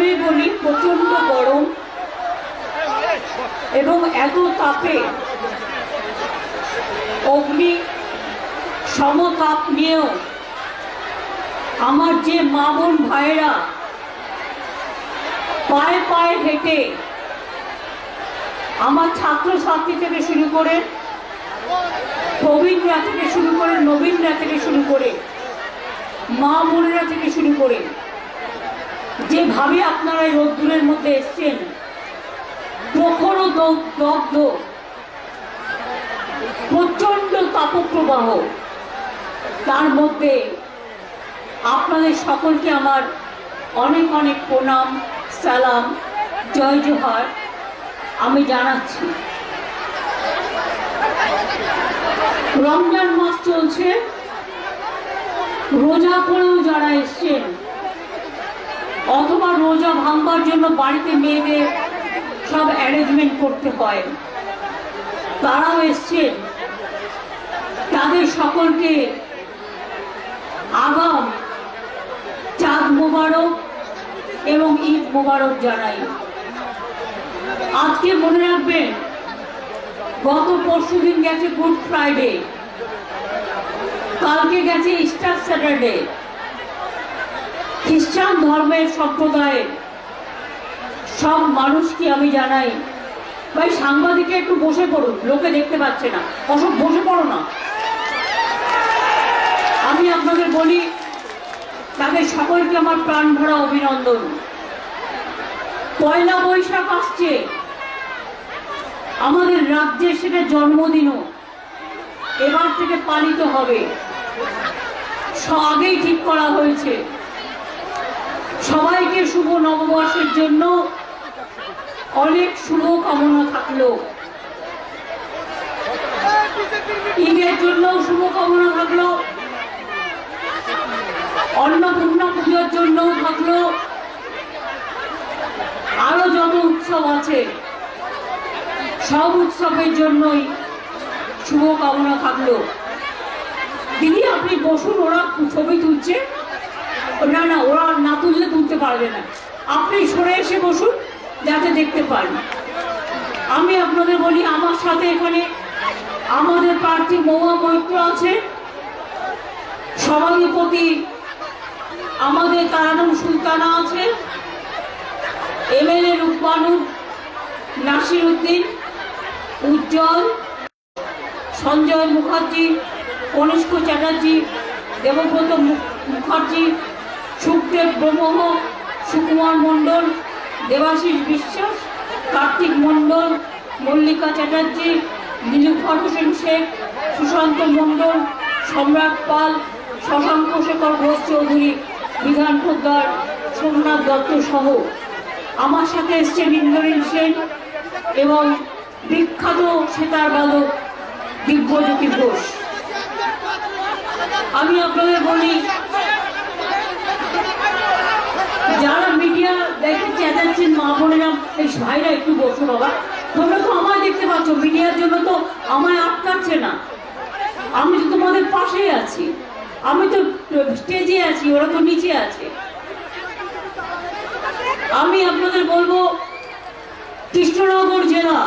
প্রথমেই বলি প্রচন্ড গরম এবং এত তাপে অগ্নি সমতাপ নিয়েও আমার যে মা বোন ভাইয়েরা পায়ে পায়ে হেঁটে আমার ছাত্রছাত্রী থেকে শুরু করে প্রবীণরা থেকে শুরু করে নবীনরা থেকে শুরু করে মা বোনেরা থেকে শুরু করে যেভাবে আপনারা এই রোদ্দুরের মধ্যে এসছেন, প্রখর দগ্ধ প্রচন্ড তাপপ্রবাহ, তার মধ্যে আপনাদের সকলকে আমার অনেক অনেক প্রণাম, সালাম, জয় জোহার আমি জানাচ্ছি। রমজান মাস চলছে, রোজা করেও যারা এসছেন অথবা রোজা ভাঙবার জন্য বাড়িতে মেয়েদের সব অ্যারেঞ্জমেন্ট করতে হয়, তারাও এসছেন, তাদের সকলকে আগাম চাঁদ মোবারক এবং ঈদ মোবারক জানাই। আজকে মনে রাখবেন, গত পরশুদিন গেছে গুড ফ্রাইডে, কালকে গেছে ইস্টার স্যাটারডে। খ্রিস্টান ধর্মের সম্প্রদায়ের সব মানুষকে আমি জানাই, ভাই সাংবাদিকে একটু বসে পড়ুন, লোকে দেখতে পাচ্ছে না, অসব বসে পড়ো না। আমি আপনাদের বলি, তাদের সকলকে আমার প্রাণ ভরা অভিনন্দন। পয়লা বৈশাখ আসছে, আমাদের রাজ্যে সেটা জন্মদিনও এবার থেকে পালিত হবে, আগেই ঠিক করা হয়েছে। সবাইকে শুভ নববর্ষের জন্য অনেক শুভ কামনা থাকলো, ঈদের জন্য শুভ কামনা থাকলো, অন্নপূর্ণা পুজোর জন্যও থাকলো, আরো যত উৎসব আছে সব উৎসবের জন্যই শুভ কামনা থাকলো। দিদি আপনি বসুন, ওরা ছবি তুলছে। না না, ওরা না তুললে তুলতে পারবে না, আপনি সরে এসে বসুন যাতে দেখতে পান। আমি আপনাদের বলি, আমার সাথে এখানে আমাদের প্রার্থী মহুয়া মৈত্র আছে, সভাধিপতি আমাদের তারানুম সুলতানা আছে, এমএলএ রূপবানুর নাসির উদ্দিন, উজ্জ্বল, সঞ্জয় মুখার্জি, কনিষ্ক চ্যাটার্জি, দেবব্রত মুখার্জি, সুখদেব ব্রহ্ম, সুকুমার মণ্ডল, দেবাশিস বিশ্বাস, কার্তিক মণ্ডল, মল্লিকা চ্যাটার্জি, নীলুফার হোসেন শেখ, সুশান্ত মণ্ডল, সম্রাট পাল, শশাঙ্ক শেখর ঘোষ চৌধুরী, বিধান পোদ্দার, সোমনাথ দত্ত সহ আমার সাথে এসছেন ইন্দ্রনীল সেন এবং বিখ্যাত সেতার বাদক দিব্যজ্যোতি ঘোষ। আমি আপনাদের বলি, যারা মিডিয়া দেখে চেঁচাচ্ছেন মা বোনেরা, এই ভাইরা একটু বসো বাবা, তোমরা তো আমায় দেখতে পাচ্ছ, মিডিয়ার জন্য তো আমায় আটকাচ্ছে না, আমি তো তোমাদের পাশেই আছি, আমি তো স্টেজে আছি, ওরা তো নিচে আছে। আমি আপনাদের বলবো, কৃষ্ণনগর জেলা,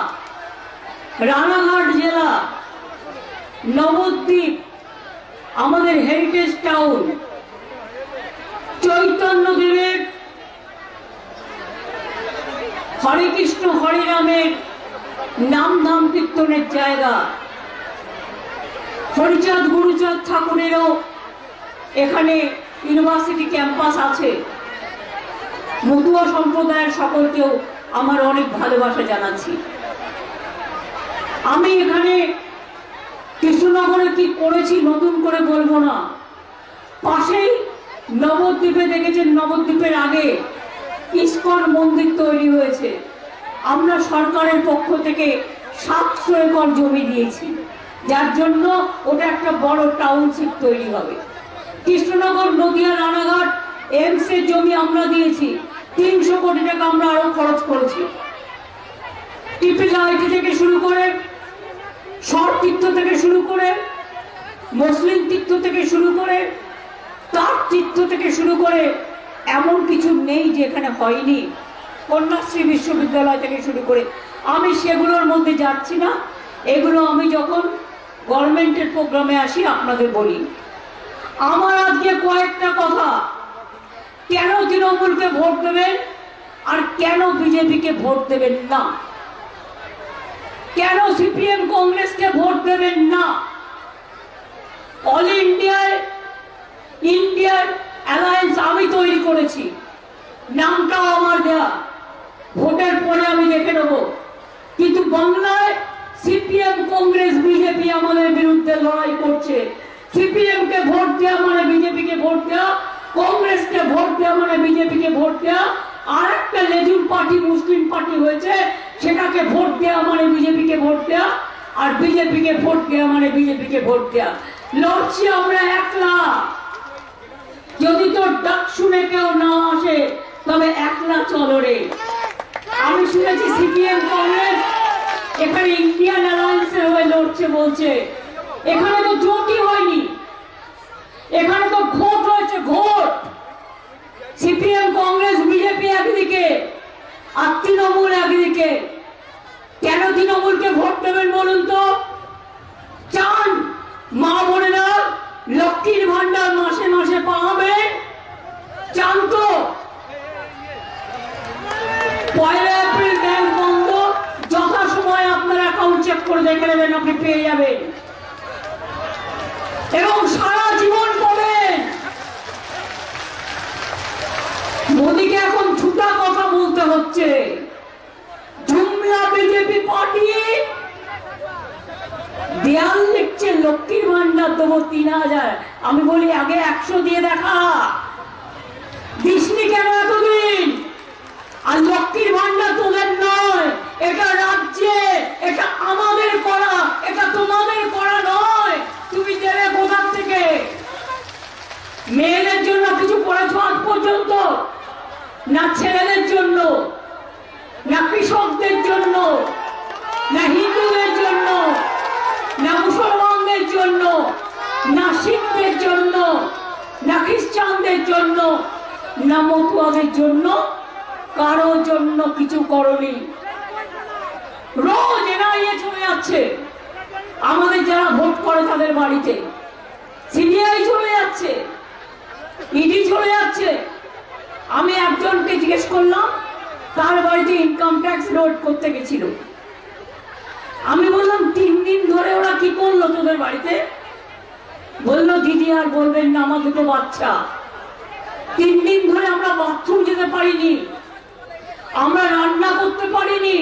রানাঘাট জেলা, নবদ্বীপ আমাদের হেরিটেজ টাউন, চৈতন্যদেবের হরে কৃষ্ণ হরে রামের নাম ধাম কীর্তনের জায়গা, হরিচাঁদ গুরুচাঁদ ঠাকুরেরও এখানে ইউনিভার্সিটি ক্যাম্পাস আছে। মতুয়া সম্প্রদায়ের সকলকেও আমার অনেক ভালোবাসা জানাচ্ছি। আমি এখানে কৃষ্ণনগরে কি করেছি নতুন করে বলবো না, পাশেই নবদ্বীপে দেখেছেন, নবদ্বীপের আগে ইস্কন মন্দির তৈরি হয়েছে। আমরা সরকারের পক্ষ থেকে 700 একর জমি দিয়েছি, যার জন্য ওটা একটা বড় টাউনশিপ তৈরি হবে। কৃষ্ণনগর, নদিয়া, রানাঘাট এমস এর জমি আমরা দিয়েছি, 300 কোটি টাকা আমরা আরো খরচ করেছি। টিপিলাইটি থেকে শুরু করে, শর তীর্থ থেকে শুরু করে, মুসলিম তীর্থ থেকে শুরু করে, তার তীর্থ থেকে শুরু করে এমন কিছু নেই যে এখানে হয়নি। কন্যাশ্রী বিশ্ববিদ্যালয় থেকে শুরু করে আমি সেগুলোর মধ্যে যাচ্ছি না। এগুলো আমি যখন গভর্নমেন্টের প্রোগ্রামে আসি আপনাদের বলি। আমার আজকে কয়েকটা কথা, কেন তৃণমূলকে ভোট দেবেন আর কেন বিজেপিকে ভোট দেবেন না, কেন সিপিএম কংগ্রেসকে ভোট দেবেন না। অল ইন্ডিয়ার অ্যালায়েন্স আমি তৈরি করেছি, নামটাও আমার দেয়া, ভোটের পরে আমি দেখে নেব। কিন্তু বাংলায় সিপিএম কংগ্রেস বিজেপি আমাদের বিরুদ্ধে লড়াই করছে। সিপিএম কে ভোট দেওয়া মানে বিজেপিকে ভোট দেওয়া, কংগ্রেসকে ভোট দেওয়া মানে বিজেপিকে ভোট দেওয়া, আর একটা লেজুর পার্টি মুসলিম পার্টি হয়েছে, সেটাকে ভোট দেওয়া মানে বিজেপিকে ভোট দেওয়া, আর বিজেপিকে ভোট দেওয়া মানে বিজেপিকে ভোট দেওয়া। লড়ছি আমরা একলা। যদি তোর ডাক শুনে কেউ না আসে তবে একলা চলো রে। আমি শুনেছি সিপিএম কংগ্রেস এখানে ইন্ডিয়ান অ্যালায়েন্সের হয়ে লড়ছে বলছে। এখানে তো জোটই হয়নি, এখানে তো ভোট হয়েছে, ভোট। সিপিএম কংগ্রেস বিজেপি একদিকে আর তৃণমূল একদিকে। কেন তৃণমূলকে ভোট দেবেন বলুন তো? চান মা বোনেরা লক্ষ্মীর ভান্ডার মাসে মাসে পাবে? চান তো? 1 এপ্রিল ব্যাংক বন্ধ, যথাসময়ে আপনার অ্যাকাউন্ট চেক করে দেখে নেবেন, আপনি পেয়ে যাবেন এবং সারা জীবন পাবেন। মোদীকে এখন ছুটা কথা বলতে হচ্ছে। জুমলা বিজেপি পার্টি দেয়াল লিখছে লক্ষ্মীর ভান্ডার দেবো 3000। আমি বলি আগে 100 দিয়ে দেখা, দিসনি কেন এতদিন? আর লক্ষ্মীর ভান্ডার তোদের নয়, এটা রাজ্যে, এটা আমাদের করা, এটা তোমাদের করা নয়। তুমি দেবে কোথার থেকে? মেয়েদের জন্য কিছু করেছো আজ পর্যন্ত? না ছেলেদের জন্য, না কৃষকদের জন্য, না হিন্দুদের জন্য, না মুসলমানদের জন্য, না শিখদের জন্য, না খ্রিস্টানদের জন্য, না মতুয়াদের জন্য, কারো জন্য কিছু করনি। রোজ এনআইএ চলে যাচ্ছে আমাদের যারা ভোট করে তাদের বাড়িতে, সিবিআই চলে যাচ্ছে, ইডি চলে যাচ্ছে। আমি একজনকে জিজ্ঞেস করলাম, তার বাড়িতে ইনকাম ট্যাক্স লোড করতে গেছিল। আমি বললাম 3 দিন ধরে ওরা কি করলো তোদের বাড়িতে? বললো দিদি আর বলবেন না, আমার 2 বাচ্চা, 3 দিন ধরে আমরা বাথরুম যেতে পারিনি, আমরা রান্না করতে পারিনি,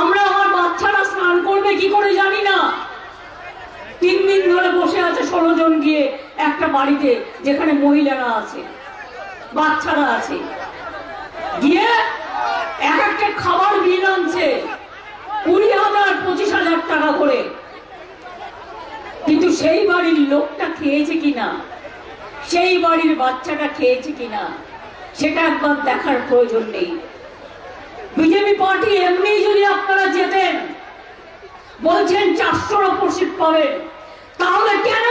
আমরা আমার বাচ্চারা স্নান করবে কি করে জানি না। 3 দিন ধরে বসে আছে 16 জন গিয়ে একটা বাড়িতে যেখানে মহিলারা আছে, বাচ্চারা আছে, গিয়ে এক একটা খাবার বিল আনছে 20,000 25,000 টাকা করে। কিন্তু সেই বাড়ির লোকটা খেয়েছে কিনা, সেই বাড়ির বাচ্চাটা খেয়েছে কিনা, সেটা একবার দেখার প্রয়োজন নেই। বিজেপি পার্টি এমনি যদি আপনারা যেতেন, বলছেন 400-র উপর সিট পাবেন, তাহলে কেন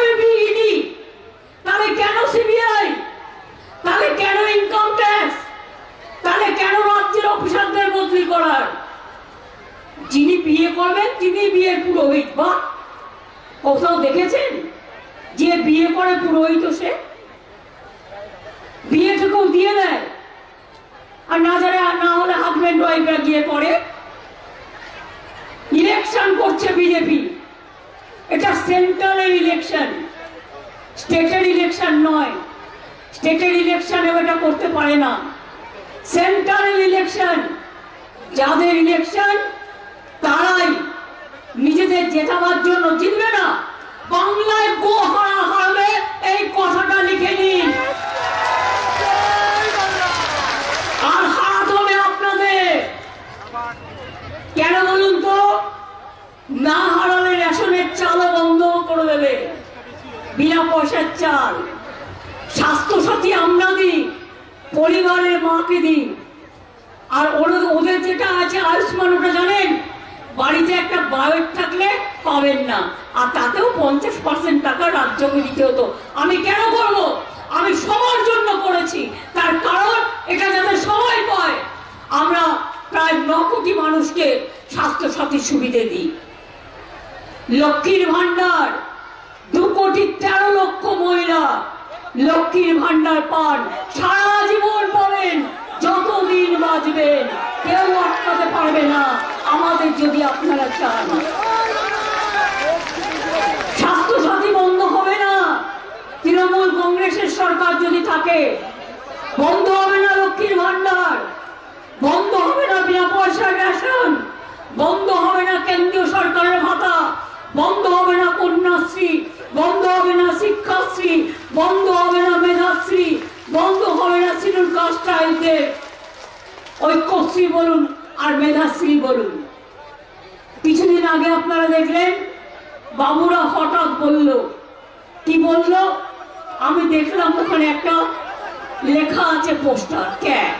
ইডি, তাহলে কেন সিবিআই, তাহলে কেন ইনকাম ট্যাক্স, তাহলে কেন রাজ্যের অফিসারদের বদলি করার? যিনি বিয়ে করবেন তিনি বিয়ের পুরোহিত। বা কোথাও দেখেছেন যে বিয়ে করে পুরোহিত? সে বিয়েটুকু দিয়ে দেয়, আর না যারা না হলে হাজবেন্ড ওয়াইফরা গিয়ে করে। ইলেকশন করছে বিজেপি, এটা সেন্ট্রালের ইলেকশন, স্টেটের ইলেকশন নয়। স্টেটের ইলেকশনেও এটা করতে পারে না, সেন্ট্রালের ইলেকশন। যাদের ইলেকশন তারাই নিজেদের জেতাবার জন্য জিতবে না। বাংলায় গো হারাবে, এই কথাটা লিখে নিন। আর হারাতে হবে আপনাদের। কেন বলুন তো? না হারালে রেশনের চালও বন্ধ করে দেবে, বিনা পয়সার চাল। স্বাস্থ্যসাথী আমরা দিই, পরিবারের মাকে দিই। আর ওদের যেটা আছে আয়ুষ্মান, ওটা জানেন, বাড়িতে একটা বায়োট থাকলে পাবেন না, আর তাতেও 50% টাকা রাজ্যকে দিতে হতো। আমি কেন করব? আমি সবার জন্য করেছি, তার কারণ এটা যাতে সবাই পায়। আমরা প্রায় 9 কোটি মানুষকে স্বাস্থ্য সাথীর সুবিধে দিই। লক্ষ্মীর ভান্ডার 2 কোটি 13 লক্ষ মহিলা লক্ষ্মীর ভান্ডার পান, সারা জীবন পাবেন, যতদিন বাঁচবেন কেউ আটকাতে পারবে না আমাদের, যদি আপনারা চান। স্বাস্থ্য সাথী বন্ধ হবে না, তৃণমূল কংগ্রেসের সরকার যদি থাকে বন্ধ হবে না লক্ষ্মীর ভান্ডার, বন্ধ হবে না বিনা পয়সার রেশন, বন্ধ হবে না কেন্দ্রীয় সরকারের ভাতা, বন্ধ হবে না কন্যাশ্রী, বন্ধ হবে না শিক্ষাশ্রী, বন্ধ হবে না মেধাশ্রী, বন্ধ হবে না শিডিউল কাস্ট ট্রাইবদের ঐক্যশ্রী বলুন আর মেধাশ্রী বলুন। কিছুদিন আগে আপনারা দেখলেন বাবুরা হঠাৎ বলল, কি বলল? আমি দেখলাম ওখানে একটা লেখা আছে পোস্টার, ক্যাট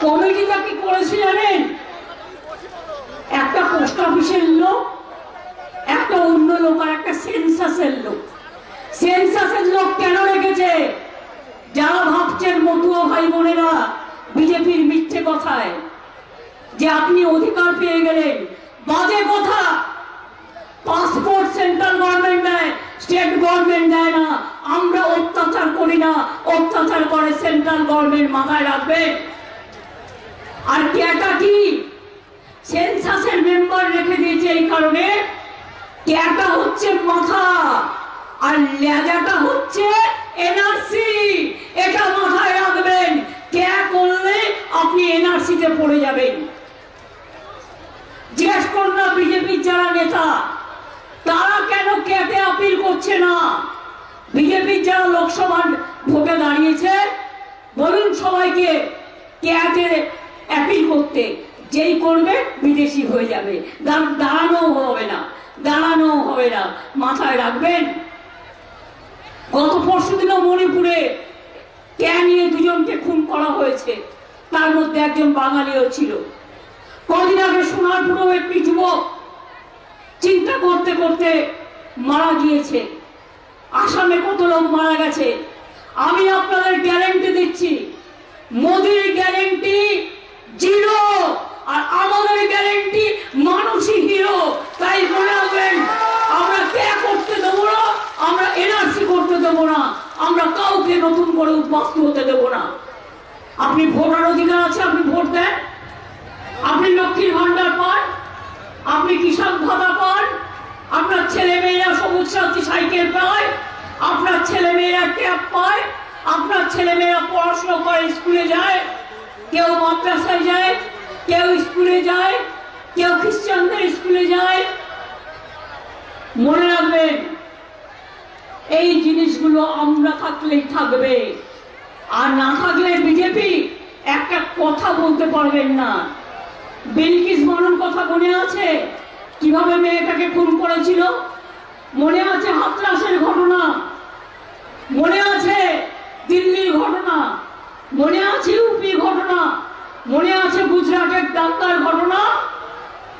কমিটিটা কি করেছে জানেন? একটা পোস্ট অফিসের লোক, একটা অন্য লোক আর একটা সেন্সাসের লোক। সেন্সাসের লোক কেন রেখেছে? যারা ভাবছেন মতুয়া ভাই বোনেরা বিজেপির মিথ্যে কথায় যে আপনি অধিকার পেয়ে গেলেন, বাজে কথা। পাসপোর্ট সেন্ট্রাল গভর্নমেন্ট দেয়, স্টেট গভর্নমেন্ট দেয় না। আমরা অত্যাচার করি না, অত্যাচার করে সেন্ট্রাল গভর্নমেন্ট, মাথায় রাখবেন। আর ক্যাটা কি? সেন্সাসের মেম্বার রেখে দিয়েছে এই কারণে, ক্যাটা হচ্ছে মাথা আর লেজাটা হচ্ছে এনআরসি। এটা মাথায় রাখবেন, ক্যা করলে আপনি এনআরসিতে পড়ে যাবেন। জিজ্ঞেস করুন না বিজেপির যারা নেতা তারা কেন ক্যাটে আপিল করছে না? বিজেপির যারা লোকসভার ভোটে দাঁড়িয়েছে বলুন সবাইকে ক্যাটে অ্যাপিল করতে, যেই করবে বিদেশি হয়ে যাবে, দাঁড়ানো হবে না, দাঁড়ানো হবে না, মাথায় রাখবেন। গত পরশুদিনও মণিপুরে ক্যা নিয়ে 2 জনকে খুন করা হয়েছে, তার মধ্যে একজন বাঙালিও ছিল। কদিন আগে সোনারপুরেও একটি যুবক চিন্তা করতে করতে মারা গিয়েছে। আসামে কত লোক মারা গেছে। আমি আপনাদের গ্যারেন্টি দিচ্ছি, মোদির গ্যারেন্টি 0 আর আমাদের গ্যারেন্টি মানুষই হিরো। তাই মনে রাখবেন, আমরা ক্যা করতে দেবো না, আমরা এনআরসি করতে দেবো না, আমরা কাউকে নতুন করে উদ্বাস্তু হতে দেবো না। আপনি ভোটার অধিকার আছে, আপনি ভোট দেন, আপনি লক্ষ্মীর ভান্ডার পান, আপনি কিষাণ ভাতা পান, আপনার ছেলে মেয়েরা সবুজ সাথী সাইকেল পায়, আপনার ছেলে মেয়েরা ট্যাব পায়, আপনার ছেলে মেয়েরা পড়াশোনা করে স্কুলে যায়, কেউ মাদ্রাসায় যায়, কেউ স্কুলে যায়, কেউ খ্রিস্টানদের স্কুলে যায়। মনে রাখবেন এই জিনিসগুলো আমরা থাকলেই থাকবে, আর না থাকলে বিজেপি একটা কথা বলতে পারবেন না। বিলকিস বানুর কথা মনে আছে? কিভাবে মেয়েটাকে খুন করেছিল? মনে আছে হাতরাসের ঘটনা? মনে আছে দিল্লির ঘটনা? মনে আছে ইউপি ঘটনা? মনে আছে গুজরাটের দাঙ্গার ঘটনা?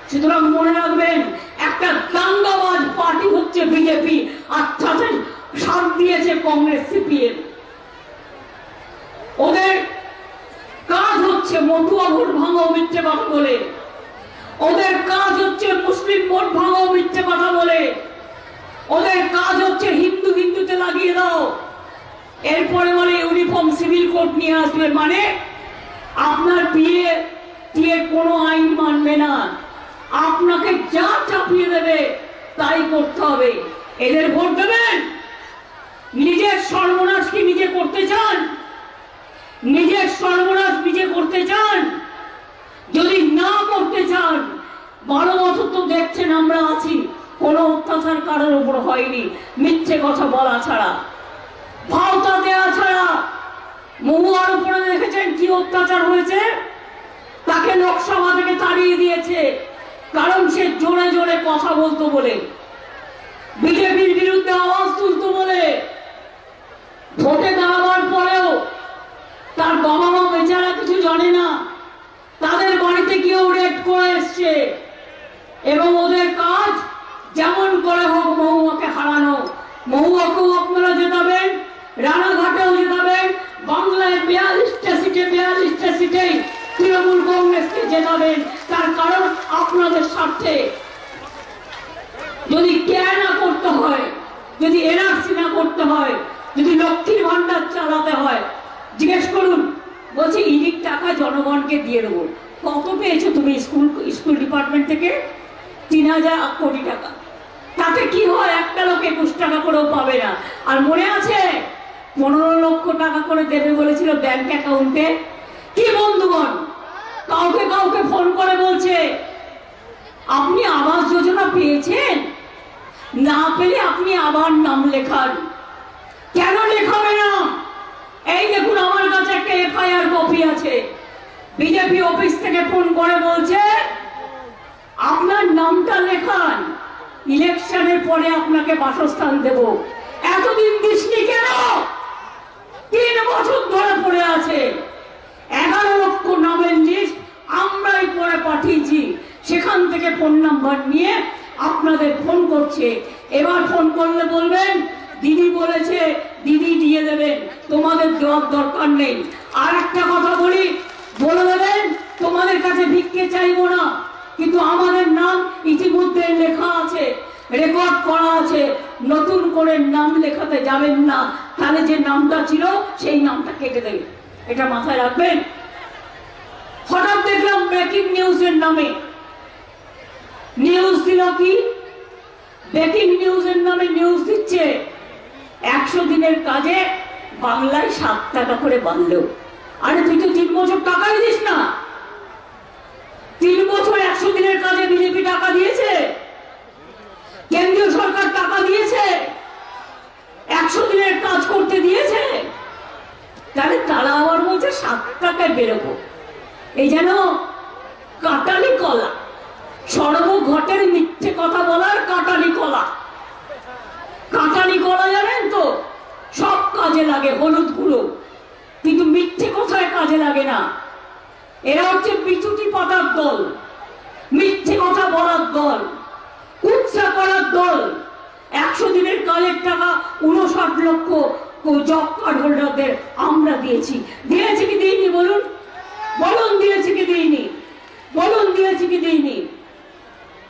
সুতরাং মনে রাখবেন, একটা দাঙ্গাবাজ পার্টি হচ্ছে বিজেপি, আর তাতে সাথ দিয়েছে কংগ্রেস সিপিএম। ওদের কাজ হচ্ছে মতুয়া ভোট ভাঙাও মিথ্যে কথা বলে, ওদের কাজ হচ্ছে মুসলিম ভোট ভাঙাও মিথ্যে কথা বলে, ওদের কাজ হচ্ছে হিন্দু হিন্দুতে লাগিয়ে দাও। এরপরে বলে ইউনিফর্ম সিভিল কোড নিয়ে আসবে, মানে আপনার বিয়ে দিয়ে কোনো আইন মানবে না, আপনাকে যা চাপিয়ে দেবে তাই করতে হবে। এদের ভোট দেবেন? নিজের সর্বনাশ কি নিজে করতে চান? নিজের সর্বনাশ নিজে করতে চান? যদি না করতে চান, 12 বছর তো দেখছেন আমরা আছি, কোনো অত্যাচার কারোর উপর হয়নি, মিথ্যে কথা বলা ছাড়া, ভাওতা দেওয়া ছাড়া। মহুয়ার উপরে দেখেছেন কি অত্যাচার হয়েছে? তাকে লোকসভা থেকে তাড়িয়ে দিয়েছে, কারণ সে জোরে জোরে কথা বলতো বলে, বিজেপির বিরুদ্ধে আওয়াজ তুলতো বলে। ভোটে দাঁড়াবার পরেও তার বাবা মা বেচারা কিছু জানে না, তাদের বাড়িতে গিয়েও রেড করে এসছে, এবং ওদের কাজ এনআরসি না করতে হয়, যদি লক্ষ্মীর ভান্ডার চালাতে হয়, জিজ্ঞেস করুন, বলছে ইডির টাকা জনগণকে দিয়ে দেবো। কত পেয়েছো তুমি স্কুল ডিপার্টমেন্ট থেকে? 3000 কোটি টাকা। তাতে কি হয়? একটা লোক 21 টাকা করেও পাবে না। আর মনে আছে 15 লক্ষ টাকা করে দেবে বলেছিল ব্যাংক অ্যাকাউন্টে। কি বন্ধুগণ, কাউকে কাউকে ফোন করে বলছে আপনি আবাস যোজনা পেয়েছেন, না পেলে আপনি আবার নাম লেখান। কেন লেখাবে না? এই দেখুন, আমার কাছে একটা এফআইআর কপি আছে। বিজেপি অফিস থেকে ফোন করে বলছে আপনার নামটা লেখান, ইলেকশনের পরে আপনাকে বাসস্থান দেব। এতদিন দৃষ্টি কেন? 3 বছর ধরে পড়ে আছে। 11 লক্ষ নামের লিস্ট আমরাই পরে পাঠিয়েছি। সেখান থেকে ফোন নাম্বার নিয়ে আপনাদের ফোন করছে। এবার ফোন করলে বলবেন দিদি বলেছে, দিদি দিয়ে দেবেন, তোমাদের দেওয়ার দরকার নেই। আর একটা কথা বলি, বলে দেবেন তোমাদের কাছে ভিক্ষে চাইবো না, কিন্তু আমাদের নাম ইতিমধ্যে লেখা আছে, রেকর্ড করা আছে। নতুন করে নাম লেখাতে যাবেন না, তাহলে যে নামটা ছিল সেই নামটা কেটে দেবে। এটা মাথায় রাখবেন। হঠাৎ দেখলাম ব্রেকিং নিউজের নামে নিউজ দিল কি, ব্রেকিং নিউজের নামে নিউজ দিচ্ছে 100 দিনের কাজে বাংলায় 7 টাকা করে বাড়লো। আরে তুই তো 3 বছর টাকাই দিস না। 3 বছর 100 দিনের কাজে বিজেপি টাকা দিয়েছে, কেন্দ্রীয় সরকার টাকা দিয়েছে, 100 দিনের কাজ করতে দিয়েছে। তাহলে তারা আবার বলছে 7 টাকায় বেরোবো। এই যেন কাটালি কলা, সর্বঘটের মিথ্যে কথা বলার কাটালি কলা। কাটালি কলা জানেন তো, সব কাজে লাগে, হলুদ গুঁড়ো, কিন্তু মিথ্যে কথায় কাজে লাগে না। এরা হচ্ছে বিচুটি পাতার দল, মিথ্যে কথা বলার দল, কুৎসা করার দল। 100 দিনের কাজের টাকা 59 লক্ষ জব কার্ড হোল্ডারদের আমরা দিয়েছি। দিয়েছি কি দিইনি বলুন? বলুন দিয়েছি কি দিইনি? বলুন দিয়েছি কি দিইনি?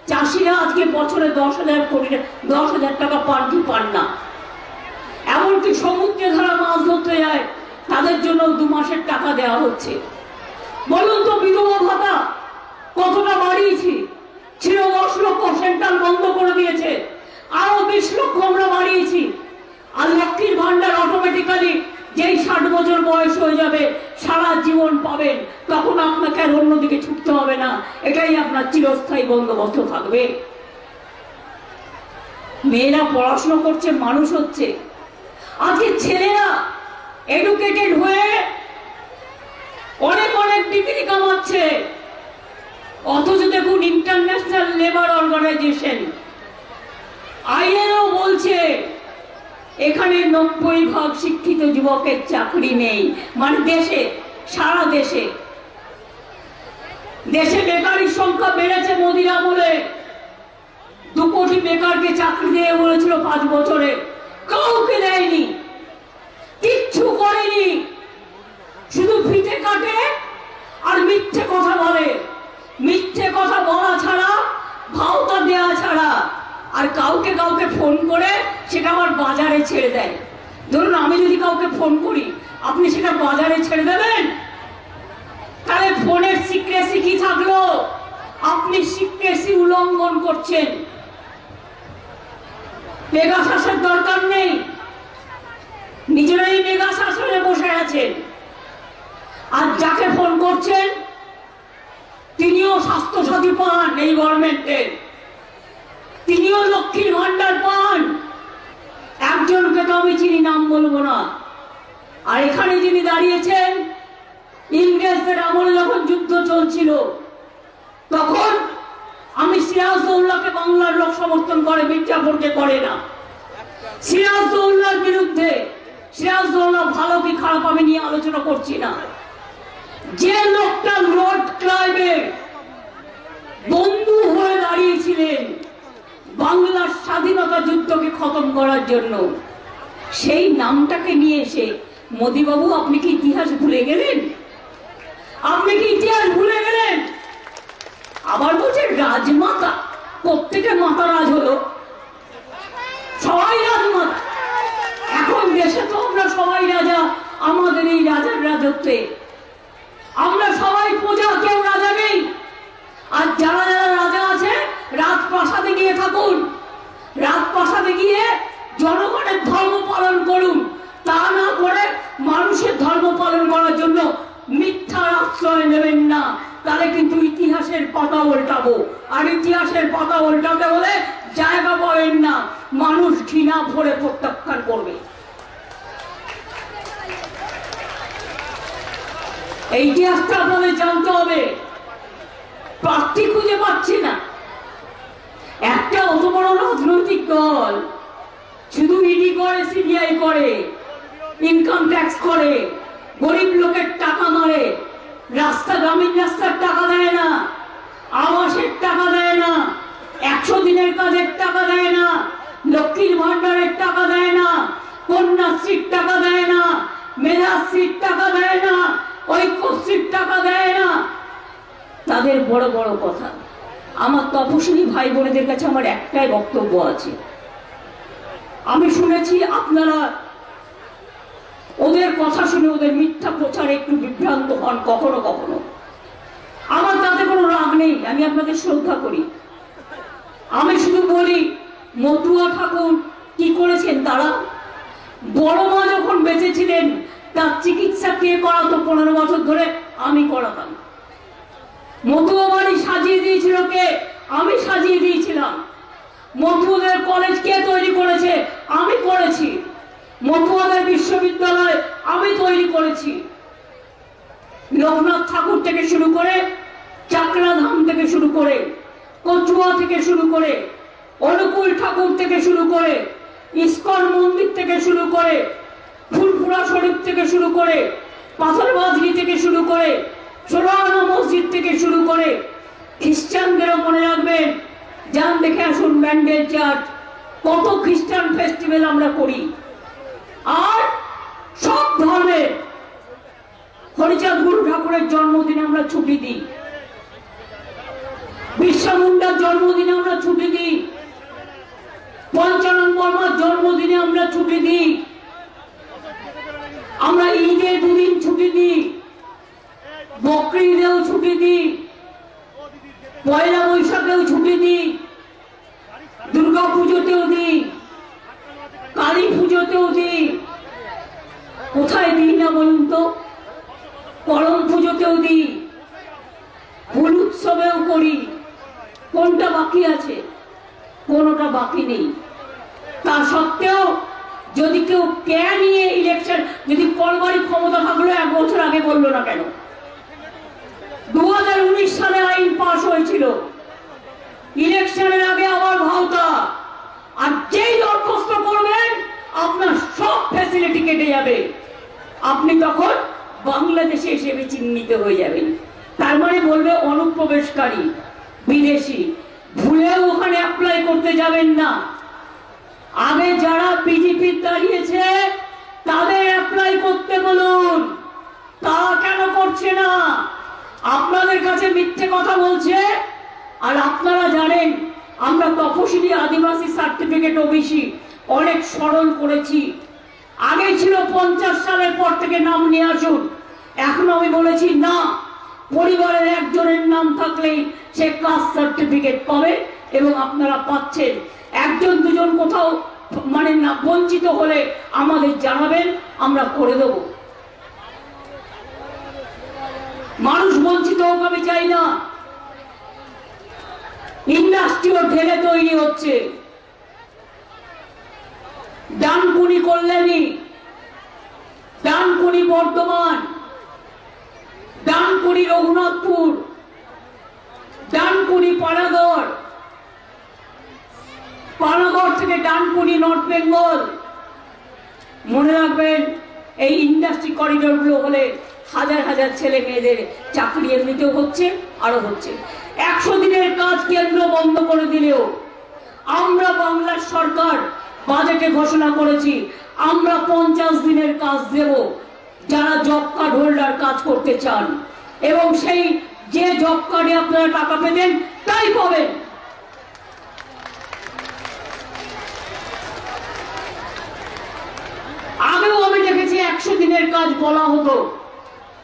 চাষিরা আজকে বছরে 10,000 টাকা পান কি পান না। এমনকি সমুদ্রে ধারা মাছ ধরতে যায়, তাদের জন্য 2 মাসের টাকা দেওয়া হচ্ছে। বলুন তো বিধবা ভাতা কতটা বাড়িয়েছি? ছিল 10 লক্ষ, সেন্ট্রাল বন্ধ করে দিয়েছে। আরো 20 লক্ষ আমরা বাড়িয়েছি। আর লক্ষ্মীর ভান্ডার অটোমেটিক্যালি যেই 60 বছর বয়স হয়ে যাবে সারা জীবন পাবেন, তখন আপনাকে আর অন্যদিকে ছুটতে হবে না। এটাই আপনার চিরস্থায়ী বন্দোবস্ত থাকবে। মেয়েরা পড়াশোনা করছে, মানুষ হচ্ছে। আজকে ছেলেরা এডুকেটেড হয়ে অনেক অনেক ডিগ্রি কামাচ্ছে, অথচ দেখুন ইন্টারন্যাশনাল লেবার অর্গানাইজেশন আইএলও বলছে এখানে 90% শিক্ষিত যুবকের চাকরি নেই। মানে দেশে, সারা দেশে বেকারির সংখ্যা বেড়েছে মোদির আমলে। 2 কোটি বেকারকে চাকরি দিয়ে বলেছিল 5 বছরে, কাউকে দেয়নি, কিচ্ছু করেনি। শুধু ফিতে কাটে আর মিথ্যে কথা বলে। মিথ্যে কথা বলা ছাড়া, ভাওতা দেওয়া ছাড়া। আর কাউকে কাউকে ফোন করে সেটা আবার বাজারে ছেড়ে দেয়। ধরুন আমি যদি কাউকে ফোন করি, আপনি সেটা বাজারে ছেড়ে দেবেন? তাহলে ফোনের সিক্রেসি কি থাকলো? আপনি সিক্রেসি উল্লঙ্ঘন করছেন। পেগাসাসের দরকার নেই, নিজেরাই পেগাসাসে বসে আছেন। আর যাকে ফোন করছেন তিনিও স্বাস্থ্যসাথী পান এই গভর্নমেন্টের, তিনিও লক্ষ্মীর ভান্ডার পান। একজনকে তো আমি চিনি, নাম বলবো না। আর এখানে যিনি দাঁড়িয়েছেন, ইংরেজদের আমলে যখন যুদ্ধ চলছিল তখন আমি সিরাজউদ্দৌলাকে বাংলার লোক সমর্থন করে, মির্জাফরকে করে না। সিরাজউদ্দৌলার বিরুদ্ধে, সিরাজউদ্দৌলা ভালো কি খারাপ আমি নিয়ে আলোচনা করছি না। যে লোকটা লর্ড ক্লাইভের বন্ধু হয়ে দাঁড়িয়েছিলেন বাংলার স্বাধীনতা যুদ্ধকে খতম করার জন্য, সেই নামটাকে নিয়ে এসে মোদিবাবু আপনি কি ইতিহাস ভুলে গেলেন? আপনি কি ইতিহাস ভুলে গেলেন? আবার বলছে রাজমাতা। প্রত্যেকের মাতা রাজ হলো, সবাই রাজমাতা। রাজত্বে। আমরা সবাই প্রজা, কেউ রাজা নেই। আর যারা যারা রাজা আছে রাজপ্রাসাদে গিয়ে থাকুন, রাজপ্রাসাদে গিয়ে জনগণের ধর্ম পালন করুন। তা না করে মানুষের ধর্ম পালন করার জন্য মিথ্যার আশ্রয় নেবেন না, তাহলে কিন্তু ইতিহাসের পাতা উল্টাবো। আর ইতিহাসের পাতা উল্টাতে হলে জায়গা পাবেন না, মানুষ ঘৃণা ভরে প্রত্যাখ্যান করবে। এই ইতিহাসটা আপনাদের জানতে হবে। প্রার্থী খুঁজে পাচ্ছি না। একটা অত বড় রাজনৈতিক দল শুধু ইডি করে, সিবিআই করে, ইনকাম ট্যাক্স করে, গরিব লোকের টাকা মারে, রাস্তা, গ্রামীণ রাস্তার টাকা দেয় না, আবাসের টাকা দেয় না, 100 দিনের কাজের টাকা দেয় না, লক্ষ্মীর ভান্ডারের টাকা দেয় না, কন্যাশ্রীর টাকা দেয় না, মেধাশ্রীর টাকা দেয় না, ঐক্যশ্রীর টাকা দেয় না। তাদের বড় বড় কথা। আমার তপশিলি ভাই বোনেদের কাছে আমার একটাই বক্তব্য আছে। আমি শুনেছি আপনারা ওদের কথা শুনে ওদের মিথ্যা প্রচারে একটু বিভ্রান্ত হন কখনো কখনো। আমার তাতে কোনো রাগ নেই, আমি আপনাদের শ্রদ্ধা করি। আমি শুধু বলি, মতুয়া ঠাকুর কি করেছেন? তারা বড় মা যখন বেঁচে ছিলেন তার চিকিৎসা কে করাতো 15 বছর ধরে? আমি করাতাম। মতুয়া বাড়ি সাজিয়ে দিয়েছিল কে? আমি সাজিয়ে দিয়েছিলাম। মতুয়াদের কলেজ কে তৈরি করেছে? আমি করেছি। মতুয়াদের বিশ্ববিদ্যালয় আমি তৈরি করেছি। লোকনাথ ঠাকুর থেকে শুরু করে, চাকরা ধাম থেকে শুরু করে, কচুয়া থেকে শুরু করে, অনুকূল ঠাকুর থেকে শুরু করে, ইস্কন মন্দির থেকে শুরু করে, ফুলপুরা শরীফ থেকে শুরু করে, পাথরবাজরি থেকে শুরু করে, সোলানা মসজিদ থেকে শুরু করে, খ্রিস্টানদেরও মনে রাখবেন, যান দেখে আসুন ব্যান্ডেল চার্চ, কত খ্রিস্টান ফেস্টিভ্যাল আমরা করি। আর সব ধর্মের হরিচাঁদ গুরু ঠাকুরের জন্মদিনে আমরা ছুটি দিই, বিরসা মুন্ডার জন্মদিনে আমরা ছুটি দিই, পঞ্চানন বর্মার জন্মদিনে আমরা ছুটি দিই, আমরা ঈদে 2 দিন ছুটি দিই, বকরি ঈদেও ছুটি দিই, পয়লা বৈশাখেও ছুটি দিই, দুর্গা পুজোতেও দিই, কালী পুজোতেও দিই। কোথায় দিই না বলুন তো? করম পুজোতেও দিই, ফুল উৎসবেও করি। কোনটা বাকি আছে? কোনটা বাকি নেই। তা সত্ত্বেও যদি কেউ কে নিয়ে ইলেকশন, যদি করবারই ক্ষমতা থাকলো 1 বছর আগে বললো না কেন? 2019 সালে আইন পাশ হয়েছিল, ইলেকশনের আগে আবার ভাওতা। আর যেই দরখাস্ত করবেন আপনার সব ফ্যাসিলিটি কেটে যাবে, আপনি তখন বাংলাদেশে হিসেবে চিহ্নিত হয়ে যাবেন। তার মানে বলবে অনুপ্রবেশকারী, বিদেশি। ভুলেও ওখানে অ্যাপ্লাই করতে যাবেন না। আগে যারা বিজেপি দাঁড়িয়েছে তাদের অ্যাপ্লাই করতে বলুন। তারা কেন করছে না? আপনাদের কাছে মিথ্যে কথা বলছে। আর আপনারা জানেন আমরা তপশিলি আদিবাসী সার্টিফিকেট ওবিসি অনেক সরল করেছি। আগে ছিল 50 সালের পর থেকে নাম নিয়ে আসুন। এখন আমি বলেছি না, পরিবারের একজনের নাম থাকলেই সে কাস্ট সার্টিফিকেট পাবে এবং আপনারা পাচ্ছেন। 1জন 2জন কোথাও মানে না বঞ্চিত হলে আমাদের জানাবেন, আমরা করে দেব। মানুষ বঞ্চিত হোক আমি চাই না। ইন্ডাস্ট্রিও ঢেলে তৈরি হচ্ছে। ডানকুনি কল্যাণী, ডানকুনি বর্ধমান, ডানকুনি রঘুনাথপুর, ডানকুনি পানাগড়, পানাগড় থেকে ডানকুনি নর্থ বেঙ্গল। মনে রাখবেন এই ইন্ডাস্ট্রি করিডোর গুলো হলে হাজার হাজার ছেলে মেয়েদের চাকরি এমনিতেও হচ্ছে, আরো হচ্ছে। 100 দিনের কাজ কেন্দ্র বন্ধ করে দিলেও আমরা বাংলার সরকার বাজেটে ঘোষণা করেছি আমরা 50 দিনের কাজ দেব যারা জব কার্ড হোল্ডার কাজ করতে চান, এবং সেই যে জব কার্ডে আপনারা টাকা পেতেন তাই পাবেন। আগেও আমি দেখেছি 100 দিনের কাজ বলা হতো,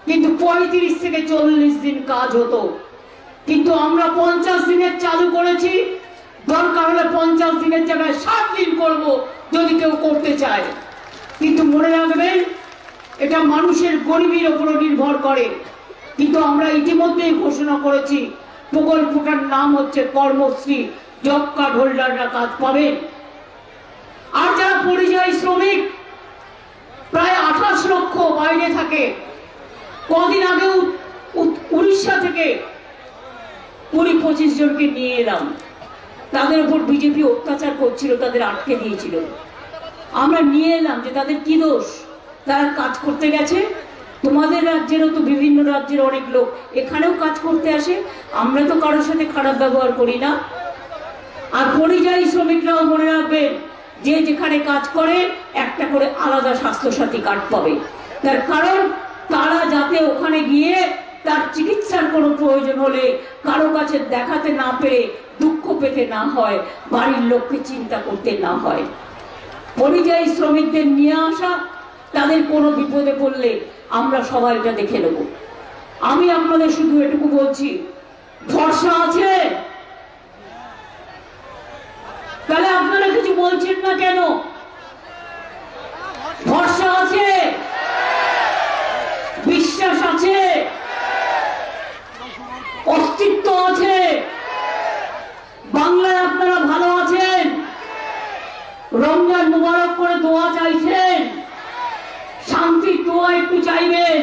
কিন্তু 35 থেকে 40 দিন কাজ হতো, কিন্তু আমরা 50 দিনের চালু করেছি। দরকার হলে 50 দিনের জায়গায় 60 দিন করব যদি কেউ করতে চায়। কিন্তু মনে রাখবেন, এটা মানুষের গরিবের উপর নির্ভর করে। কিন্তু আমরা ইতিমধ্যেই ঘোষণা করেছি প্রকল্পটার নাম হচ্ছে কর্মশ্রী, জব কার্ড হোল্ডাররা কাজ পাবেন। আর যারা পরিযায়ী শ্রমিক প্রায় 28 লক্ষ বাইরে থাকে, কদিন আগেও উড়িষ্যা থেকে 20-25 জনকে নিয়ে এলাম। তাদের উপর বিজেপি অত্যাচার করছিল, তাদের আটকে দিয়েছিল। আমরা নিয়ে এলাম যে তাদের কি দোষ, তারা কাজ করতে গেছে। তোমাদের রাজ্যেরও তো বিভিন্ন রাজ্যের অনেক লোক এখানেও কাজ করতে আসে, আমরা তো কারোর সাথে খারাপ ব্যবহার করি না। আর পরিযায়ী শ্রমিকরাও মনে রাখবেন, যে যেখানে কাজ করে একটা করে আলাদা স্বাস্থ্যসাথী কার্ড পাবে। তার কারণ তারা যাতে ওখানে গিয়ে তার চিকিৎসার কোনো প্রয়োজন হলে কারো কাছে দেখাতে না পেরে দুঃখ পেতে না হয়, বাড়ির লোককে চিন্তা করতে না হয়। পরিযায়ী শ্রমিকদের নিয়ে আসা, তাদের কোনো বিপদে পড়লে আমরা সবাই এটা দেখে নেব। আমি আপনাদের শুধু এটুকু বলছি, ভরসা আছে? তাহলে আপনারা কিছু বলছেন না কেন? ভরসা আছে? বিশ্বাস আছে? অস্তিত্ব আছে? বাংলায় আপনারা ভালো আছেন? রমজান মুবারক করে দোয়া চাইছেন, শান্তির দোয়া একটু চাইবেন।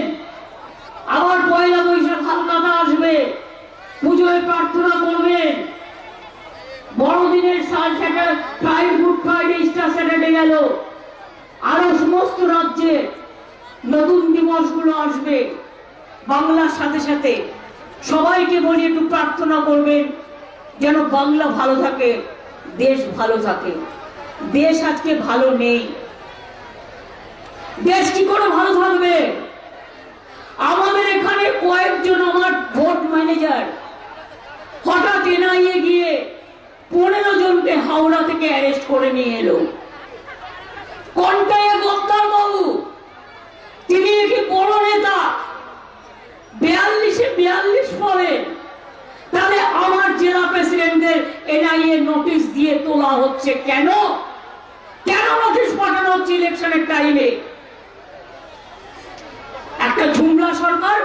আবার পয়লা বৈশাখ হালকাতা আসবে, পুজোয় প্রার্থনা করবেন। বড়দিনের গুড ফ্রাইডে, ইস্টার স্যাটারডে গেল, আরো সমস্ত রাজ্যে নতুন দিবসগুলো আসবে। বাংলার সাথে সাথে সবাইকে বলি একটু প্রার্থনা করবেন যেন বাংলা ভালো থাকে, দেশ ভালো থাকে। দেশ আজকে ভালো নেই। দেশ কি করে ভালো থাকবে? আমাদের এখানে কয়েকজন আমার ভোট ম্যানেজার হঠাৎ এনআইএ গিয়ে 15 জনকে হাওড়া থেকে অ্যারেস্ট করে নিয়ে এলো। কোনটায় গদ্দার বাবু? তিনি কি বড় নেতা? 42 পড়েন। তাহলে আমার জেলা প্রেসিডেন্টদের এনআইএ নোটিশ দিয়ে তোলা হচ্ছে কেন? কেন নোটিশ পাঠানো হচ্ছে ইলেকশনের টাইমে? একটা ঝুমলা সরকার,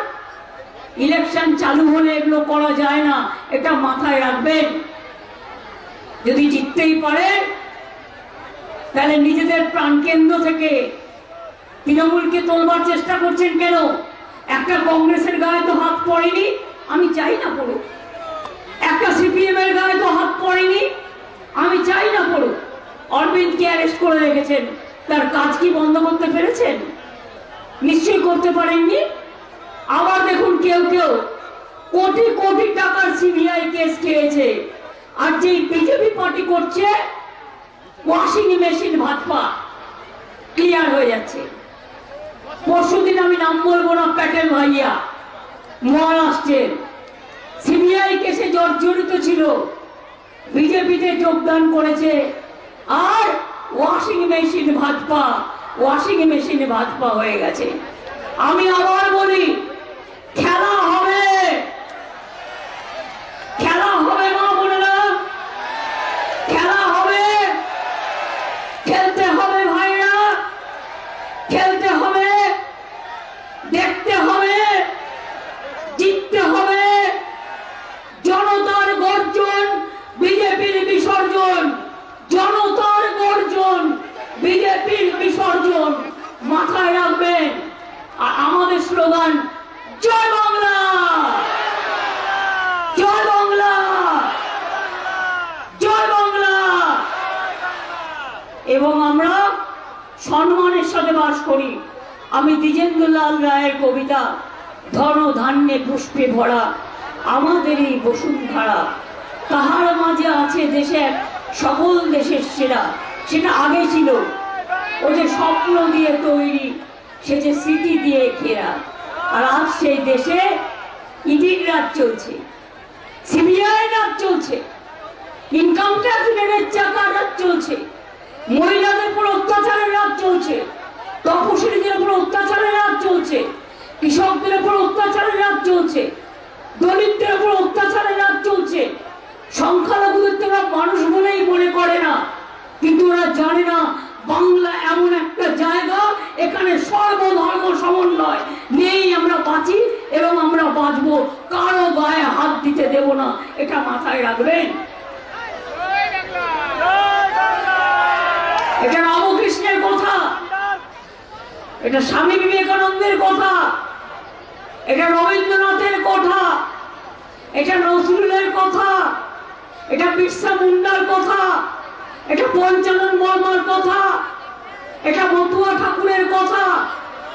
ইলেকশন চালু হলে এগুলো করা যায় না, এটা মাথায় রাখবেন। যদি জিততেই পারেন তাহলে নিজেদের প্রাণকেন্দ্র থেকে তৃণমূলকে তোলবার চেষ্টা করছেন কেন? একটা কংগ্রেসের গায়ে তো হাত পড়েনি, আমি চাই না পড়ুক। একটা সিপিএম এর গায়ে তো হাত পড়েনি, আমি চাই না পড়ুক। অরবিন্দকে অ্যারেস্ট করে রেখেছেন, তার কাজ কি বন্ধ করতে পেরেছেন? নিশ্চয়ই করতে পারেননি। আবার দেখুন, কেউ কেউ কোটি কোটি টাকার সিবিআই কেস খেয়েছে, আর যে বিজেপি পার্টি করছে ওয়াশিং মেশিন ভাজপা, ক্লিয়ার হয়ে যাচ্ছে। পরশুদিন আমি নাম বলবো না, প্যাটেল ভাইয়া মহারাষ্ট্রের সিবিআই কেসে জর্জরিত ছিল, বিজেপিতে যোগদান করেছে, আর ওয়াশিং মেশিন ভাজপা হয়ে গেছে। আমি আবার বলি, খেলা হবে, খেলা হবে মা বোনেরা, খেলা হবে। খেলতে হবে ভাইরা, খেলতে হবে, দেখতে হবে, জিততে হবে। জনতার গর্জন, বিজেপির বিসর্জন। জনতার গর্জন, বিজেপির বিসর্জন, মাথায় রাখবেন। আর আমাদের স্লোগান জয় বাংলা, জয় বাংলা, জয় বাংলা। এবং আমরা সম্মানের সাথে বাস করি। আমি দ্বিজেন্দ্রলাল রায়ের কবিতা ধন ধান্যে পুষ্পে ভরা আমাদের এই বসুন্ধরা, তাহার মাঝে আছে দেশের সকল দেশের সেরা। সেটা আগে ছিল, ও যে স্বপ্ন দিয়ে তৈরি, সে যে স্মৃতি দিয়ে ঘেরা। আর আজ সেই দেশে ইডির রাজ চলছে, সিবিআই রাজ চলছে, ইনকাম ট্যাক্স রেটের চাকার রাজ চলছে, মহিলাদের উপর অত্যাচারের রাজ চলছে, তপশিলীদের উপর অত্যাচারের রাজ চলছে। কৃষকদের উপর অত্যাচারের রাজ চলছে, দলিতদের উপর অত্যাচারের রাজ চলছে। সংখ্যালঘুদের তোরা মানুষ বলেই মনে করে না, কিন্তু ওরা জানে না বাংলা এমন একটা জায়গা, এখানে সর্বধর্ম সমন্বয় নেই। আমরা বাঁচি এবং আমরা বাঁচবো, কারো গায়ে হাত দিতে দেব না, এটা মাথায় রাখবেন। এটা রামকৃষ্ণের কথা, এটা স্বামী বিবেকানন্দের কথা, এটা রবীন্দ্রনাথের কথা, এটা নজরুলের কথা, এটা বিরসা মুন্ডার কথা, এটা পঞ্চানন বর্মার কথা, এটা মতুয়া ঠাকুরের কথা,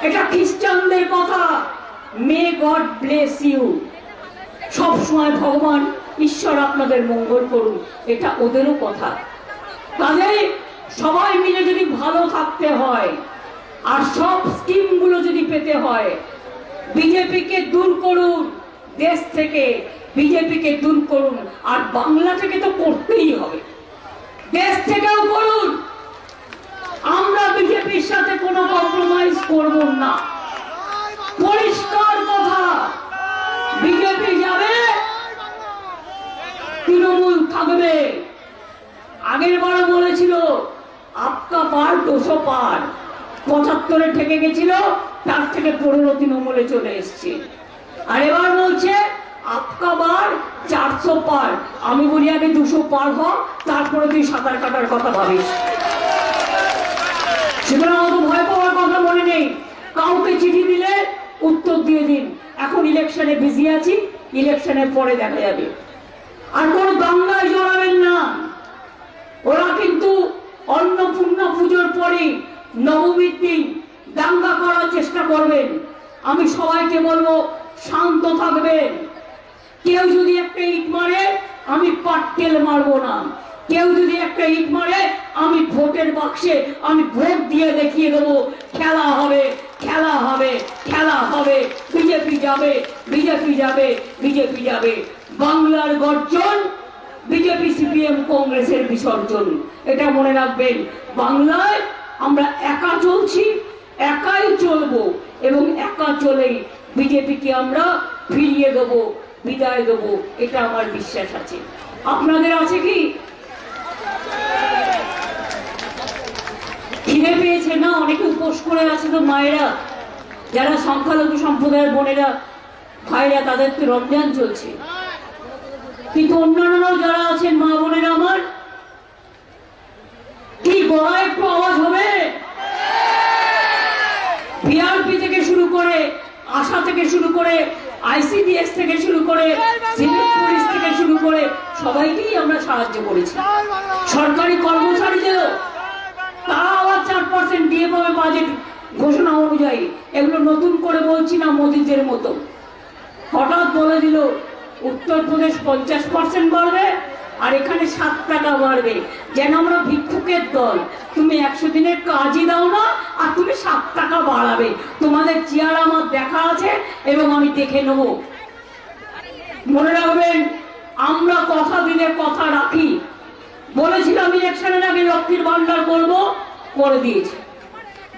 এটা খ্রিস্টানদের কথা। May God bless you. সবসময় ভগবান ঈশ্বর আপনাদের মঙ্গল করুন, এটা ওদেরও কথা। কাজেই সবাই মিলে যদি ভালো থাকতে হয় আর সব স্কিমগুলো যদি পেতে হয়, বিজেপিকে দূর করুন দেশ থেকে, বিজেপিকে দূর করুন। আর বাংলা থেকে তো করতেই হবে, দেশ থেকেও করুন। আমরা বিজেপির সাথে কোনো কম্প্রোমাইজ করব না, পরিষ্কার কথা। বিজেপি যাবে, তৃণমূল থাকবে। আগের বারও বলেছিল আপকা পার 200 পার, 75-এ ঠেকে গেছিল, তার থেকে 15 তৃণমূলে চলে এসছে। আর এবার বলছে আপকা বার 400 পার। আমি বলি আগে 200 পার হ, তারপরে তুই সাঁতার কাটার কথা ভাবিস। সুতরাং অত ভয় পাওয়ার কথা মনে নেই। কাউকে চিঠি দিলে উত্তর দিয়ে দিন, এখন ইলেকশনে বিজি আছি, ইলেকশনের পরে দেখা যাবে। আর কোন দাঙ্গায় জড়াবেন না। ওরা কিন্তু অন্নপূর্ণা পুজোর পরে নবমীর দিন দাঙ্গা করার চেষ্টা করবেন। আমি সবাইকে বলবো শান্ত থাকবেন। কেউ যদি একটা ইট মারে আমি পাটকেল মারবো না, কেউ যদি একটা ইট মারে আমি ভোটের বাক্সে আমি ভোট দিয়ে দেখিয়ে দেবো খেলা হবে, খেলা হবে, খেলা হবে। বিজেপি যাবে, বিজেপি যাবে, বিজেপি যাবে। বাংলার গর্জন, বিজেপি সিপিএম কংগ্রেসের বিসর্জন, এটা মনে রাখবেন। বাংলায় আমরা একা চলছি, একাই চলবো এবং একা চলেই বিজেপিকে আমরা ফিরিয়ে দেবো, বিদায় দেবো, এটা আমার বিশ্বাস আছে। আপনাদের আছে কি? খিদে পেয়েছে না? অনেকে উপোস করে আছে তো মায়েরা, যারা সংখ্যালঘু সম্প্রদায়ের বোনেরা ভাইরা, তাদের তো রমজান চলছে। কিন্তু অন্যান্যরাও যারা আছেন মা বোনেরা আমার, কি গলায় একটু আওয়াজ হবে? ভিআরপি থেকে শুরু করে, আশা থেকে শুরু করে, আইসিডিএস থেকে শুরু করে, সিভিল পুলিশ থেকে শুরু করে সবাইকেই আমরা সাহায্য করেছি। সরকারি কর্মচারীদেরও, তারা আবার 4% দিয়ে পাবে বাজেট ঘোষণা অনুযায়ী। এগুলো নতুন করে বলছি না মোদিদের মতো। হঠাৎ বলে দিল উত্তরপ্রদেশ 50% বাড়বে আর এখানে 7 টাকা বাড়বে, যেন আমরা ভিক্ষুকের দল। তুমি 100 দিনের কাজই দাও না আর তুমি 7 টাকা বাড়াবে। তোমাদের চেয়ার আমার দেখা আছে এবং আমি দেখে নেব। মনে রাখবেন, আমরা কথা দিলে কথা রাখি। বলেছিলাম ইলেকশনের আগে লক্ষ্মীর ভান্ডার করবো, করে দিয়েছি।